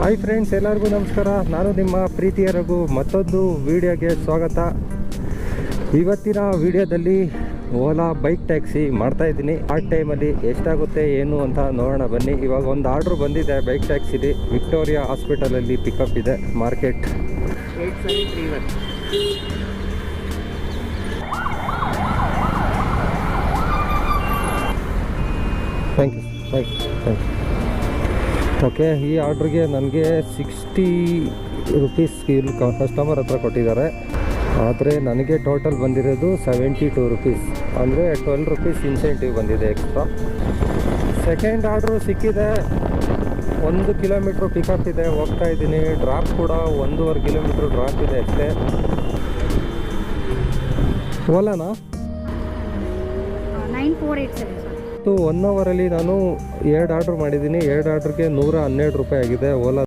Hi friends, ಎಲ್ಲರಿಗೂ ನಮಸ್ಕಾರ. ನಾನು ನಿಮ್ಮ ಪ್ರೀತಿಯ ರಘು. ಮತ್ತೊಂದು ವಿಡಿಯೋಗೆ ಸ್ವಾಗತ. ಇವತ್ತಿನ ವಿಡಿಯೋದಲ್ಲಿ ಓಲಾ ಬೈಕ್ ಟ್ಯಾಕ್ಸಿ ಮಾಡ್ತಾಯಿದ್ದೀನಿ. ಆ ಟೈಮಲ್ಲಿ ಎಷ್ಟಾಗುತ್ತೆ ಏನು ಅಂತ ನೋಡೋಣ ಬನ್ನಿ. ಇವಾಗ ಒಂದು ಆರ್ಡ್ರ್ ಬಂದಿದೆ ಬೈಕ್ ಟ್ಯಾಕ್ಸಿಲಿ. ವಿಕ್ಟೋರಿಯಾ ಹಾಸ್ಪಿಟಲಲ್ಲಿ ಪಿಕಪ್ ಇದೆ, ಮಾರ್ಕೆಟ್ 8731. Thank you. ಓಕೆ, ಈ ಆರ್ಡ್ರಿಗೆ ನನಗೆ 60 ರುಪೀಸ್ ಇಲ್ಲಿ ಕಸ್ಟಮರ್ ಹತ್ರ ಕೊಟ್ಟಿದ್ದಾರೆ. ಆದರೆ ನನಗೆ ಟೋಟಲ್ ಬಂದಿರೋದು 72 ರುಪೀಸ್, ಅಂದರೆ 12 ರುಪೀಸ್ ಇನ್ಸೆಂಟಿವ್ ಬಂದಿದೆ ಎಕ್ಸ್ಟ್ರಾ. ಸೆಕೆಂಡ್ ಆರ್ಡ್ರು ಸಿಕ್ಕಿದೆ. 1 ಕಿಲೋಮೀಟ್ರ್ ಪಿಕಪ್ ಇದೆ, ಹೋಗ್ತಾ ಇದ್ದೀನಿ. ಡ್ರಾಪ್ ಕೂಡ 1.5 ಕಿಲೋಮೀಟ್ರ್ ಡ್ರಾಪ್ ಇದೆ ಅಷ್ಟೇ. ಓಲಾನಾ 9487 ಸರ್. 1 ಅವರಲ್ಲಿ ನಾನು 2 ಆರ್ಡ್ರ್ ಮಾಡಿದ್ದೀನಿ. 2 ಆರ್ಡ್ರಿಗೆ 112 ರೂಪಾಯಿ ಆಗಿದೆ. ಓಲಾ